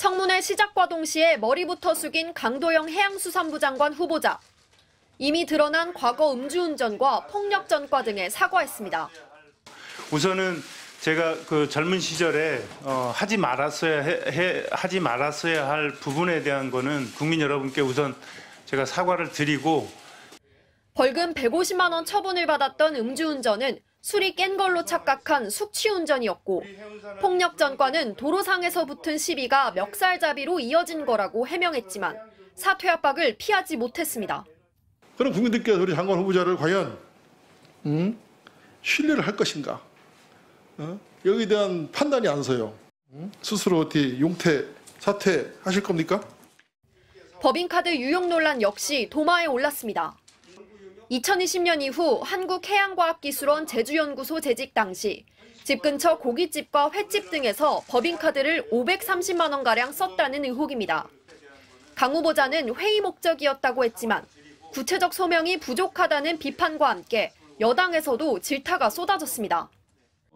청문회 시작과 동시에 머리부터 숙인 강도영 해양수산부 장관 후보자. 이미 드러난 과거 음주운전과 폭력 전과 등에 사과했습니다. 우선은 제가 그 젊은 시절에 하지 말았어야 할 부분에 대한 거는 국민 여러분께 우선 제가 사과를 드리고, 벌금 150만 원 처분을 받았던 음주운전은 술이 깬 걸로 착각한 숙취운전이었고, 폭력 전과는 도로상에서 붙은 시비가 멱살잡이로 이어진 거라고 해명했지만 사퇴 압박을 피하지 못했습니다. 그럼 국민들께서 우리 장관 후보자를 과연 신뢰를 할 것인가? 여기에 대한 판단이 안 서요. 스스로 어떻게 용퇴, 사퇴하실 겁니까? 법인카드 유용 논란 역시 도마에 올랐습니다. 2020년 이후 한국해양과학기술원 제주연구소 재직 당시 집 근처 고깃집과 횟집 등에서 법인카드를 530만 원가량 썼다는 의혹입니다. 강 후보자는 회의 목적이었다고 했지만 구체적 소명이 부족하다는 비판과 함께 여당에서도 질타가 쏟아졌습니다.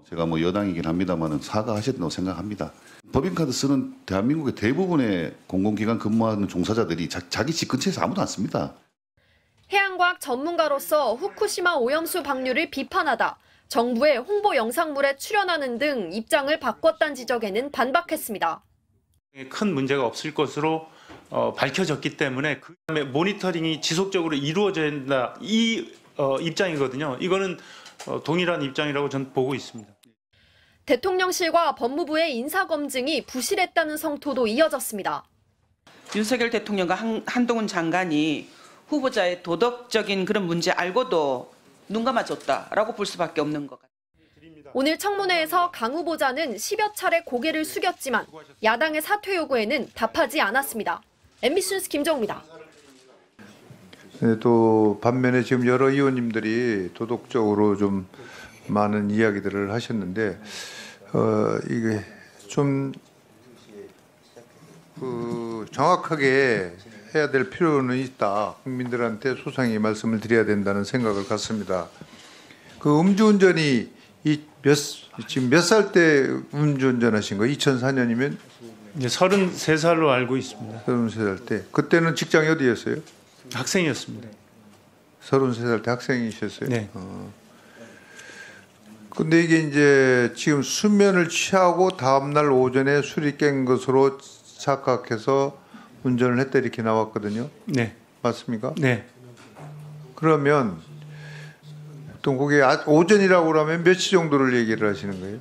제가 여당이긴 합니다만 사과하셨다고 생각합니다. 법인카드 쓰는 대한민국의 대부분의 공공기관 근무하는 종사자들이 자기 집 근처에서 아무도 안 씁니다. 해양과학 전문가로서 후쿠시마 오염수 방류를 비판하다 정부의 홍보 영상물에 출연하는 등 입장을 바꿨다는 지적에는 반박했습니다. 큰 문제가 없을 것으로 밝혀졌기 때문에 그 다음에 모니터링이 지속적으로 이루어져야 된다, 이 입장이거든요. 이거는 동일한 입장이라고 저는 보고 있습니다. 대통령실과 법무부의 인사검증이 부실했다는 성토도 이어졌습니다. 윤석열 대통령과 한동훈 장관이 후보자의 도덕적인 그런 문제 알고도 눈 감아줬다라고 볼 수밖에 없는 것 같아요. 오늘 청문회에서 강 후보자는 10여 차례 고개를 숙였지만 야당의 사퇴 요구에는 답하지 않았습니다. MBC 뉴스 김정우입니다. 네, 또 반면에 지금 여러 의원님들이 도덕적으로 좀 많은 이야기들을 하셨는데 이게 좀 정확하게 해야 될 필요는 있다. 국민들한테 소상히 말씀을 드려야 된다는 생각을 갖습니다. 그 음주운전이 지금 몇 살 때 음주운전하신 거예요? 2004년이면? 이제 33살로 알고 있습니다. 33살 때. 그때는 직장이 어디였어요? 학생이었습니다. 33살 때 학생이셨어요? 네. 근데 이게 이제 지금 수면을 취하고 다음날 오전에 술이 깬 것으로 착각해서 운전을 했다 이렇게 나왔거든요. 네. 맞습니까? 네. 그러면 보통 그게 오전이라고 그러면 몇 시 정도를 얘기를 하시는 거예요?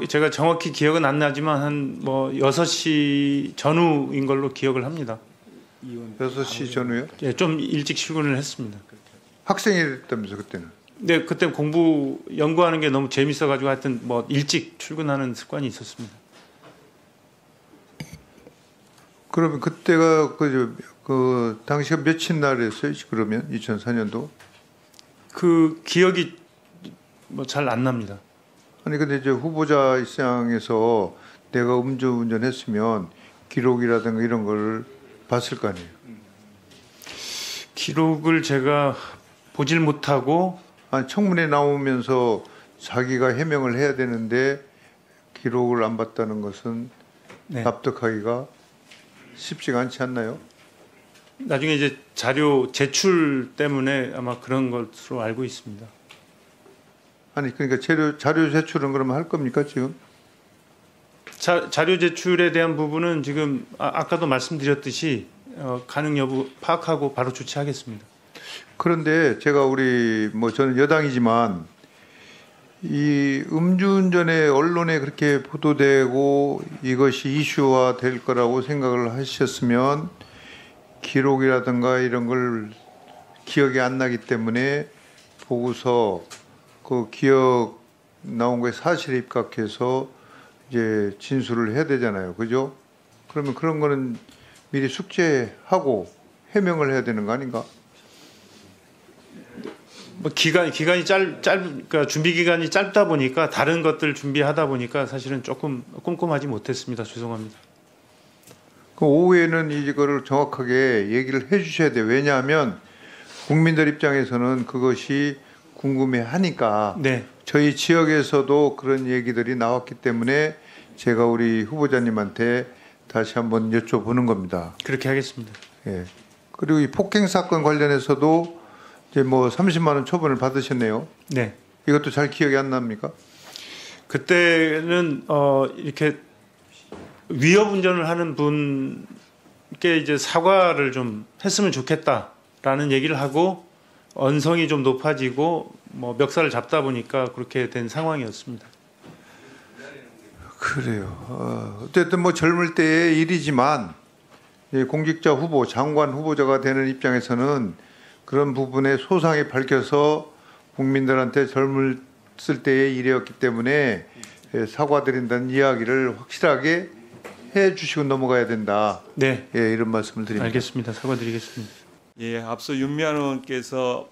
제가 정확히 기억은 안 나지만 한 6시 전후인 걸로 기억을 합니다. 6시 전후요? 예, 좀 일찍 출근을 했습니다. 학생이랬다면서 그때는? 네, 그때 공부 연구하는 게 너무 재밌어가지고 하여튼 일찍 출근하는 습관이 있었습니다. 그러면 그때가 그 당시가 며칠 날이었어요? 그러면 2004년도? 그 기억이 잘 안 납니다. 아니 근데 이제 후보자 입장에서 내가 음주운전했으면 기록이라든가 이런 걸 봤을 거 아니에요? 기록을 제가 보질 못하고, 아니 청문회 나오면서 자기가 해명을 해야 되는데 기록을 안 봤다는 것은 네. 납득하기가 쉽지가 않지 않나요? 나중에 이제 자료 제출 때문에 아마 그런 것으로 알고 있습니다. 아니 그러니까 자료 제출은 그러면 할 겁니까 지금? 자료 제출에 대한 부분은 지금 아까도 말씀드렸듯이 가능 여부 파악하고 바로 조치하겠습니다. 그런데 제가 저는 여당이지만 이 음주운전에 언론에 그렇게 보도되고 이것이 이슈화 될 거라고 생각을 하셨으면 기록이라든가 이런 걸 기억이 안 나기 때문에 보고서 그 기억 나온 거에 사실에 입각해서 이제 진술을 해야 되잖아요. 그죠? 그러면 그런 거는 미리 숙제하고 해명을 해야 되는 거 아닌가? 기간이 그러니까 준비 기간이 짧다 보니까 다른 것들 준비하다 보니까 사실은 조금 꼼꼼하지 못했습니다. 죄송합니다. 그 오후에는 이거를 정확하게 얘기를 해주셔야 돼요. 왜냐하면 국민들 입장에서는 그것이 궁금해하니까. 네. 저희 지역에서도 그런 얘기들이 나왔기 때문에 제가 우리 후보자님한테 다시 한번 여쭤보는 겁니다. 그렇게 하겠습니다. 예. 그리고 이 폭행 사건 관련해서도 이제 뭐 30만 원 처분을 받으셨네요. 네. 이것도 잘 기억이 안 납니까? 그때는 이렇게 위협 운전을 하는 분께 이제 사과를 좀 했으면 좋겠다라는 얘기를 하고 언성이 좀 높아지고 뭐 멱살을 잡다 보니까 그렇게 된 상황이었습니다. 그래요. 어쨌든 뭐 젊을 때의 일이지만 공직자 후보, 장관 후보자가 되는 입장에서는 그런 부분에 소상히 밝혀서 국민들한테 젊었을 때의 일이었기 때문에 사과드린다는 이야기를 확실하게 해주시고 넘어가야 된다. 네. 예, 이런 말씀을 드립니다. 알겠습니다. 사과드리겠습니다. 예, 앞서 윤미향 의원께서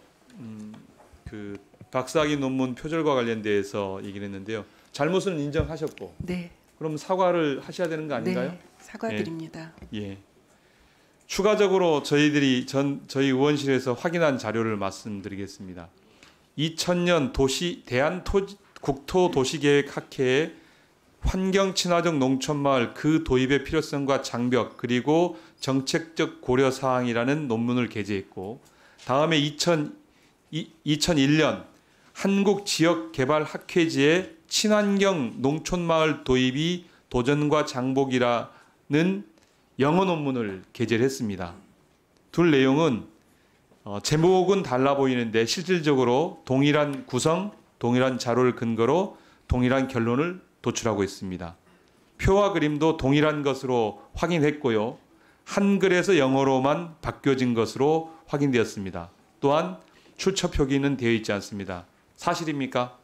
그 박사학위 논문 표절과 관련돼서 얘기를 했는데요. 잘못은 인정하셨고, 네. 그럼 사과를 하셔야 되는 거 아닌가요? 네, 사과드립니다. 예. 추가적으로 저희 의원실에서 확인한 자료를 말씀드리겠습니다. 2000년 대한국토도시계획학회의 환경친화적 농촌마을 그 도입의 필요성과 장벽 그리고 정책적 고려사항이라는 논문을 게재했고, 다음에 2001년 한국지역개발학회지의 친환경 농촌마을 도입이 도전과 장복이라는 영어 논문을 게재를 했습니다. 둘 내용은 제목은 달라 보이는데 실질적으로 동일한 구성, 동일한 자료를 근거로 동일한 결론을 도출하고 있습니다. 표와 그림도 동일한 것으로 확인했고요. 한글에서 영어로만 바뀌어진 것으로 확인되었습니다. 또한 출처 표기는 되어 있지 않습니다. 사실입니까?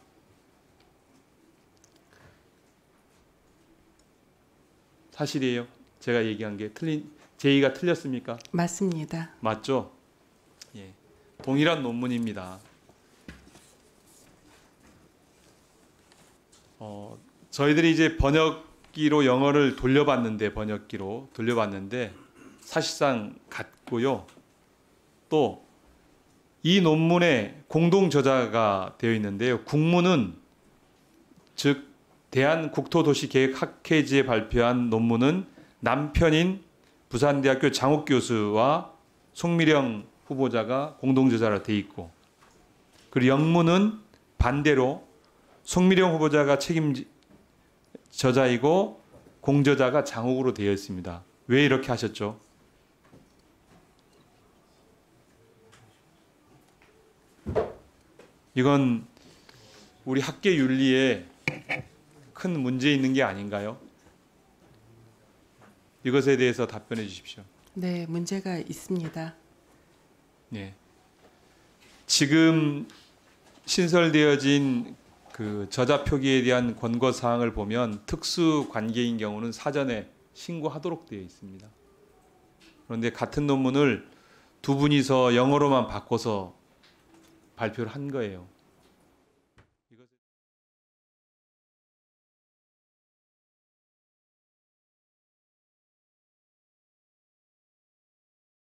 사실이에요. 제가 얘기한 게 제의가 틀렸습니까? 맞습니다. 맞죠? 예. 동일한 논문입니다. 저희들이 이제 번역기로 영어를 돌려봤는데 사실상 같고요. 또 이 논문에 공동 저자가 되어 있는데요. 국문은 즉 대한국토도시계획학회지에 발표한 논문은 남편인 부산대학교 장욱 교수와 송미령 후보자가 공동 저자로 되어 있고, 그리고 영문은 반대로 송미령 후보자가 책임 저자이고 공저자가 장욱으로 되어 있습니다. 왜 이렇게 하셨죠? 이건 우리 학계 윤리에 큰 문제 있는 게 아닌가요? 이것에 대해서 답변해 주십시오. 네, 문제가 있습니다. 네. 지금 신설되어진 그 저자 표기에 대한 권고 사항을 보면 특수 관계인 경우는 사전에 신고하도록 되어 있습니다. 그런데 같은 논문을 두 분이서 영어로만 바꿔서 발표를 한 거예요.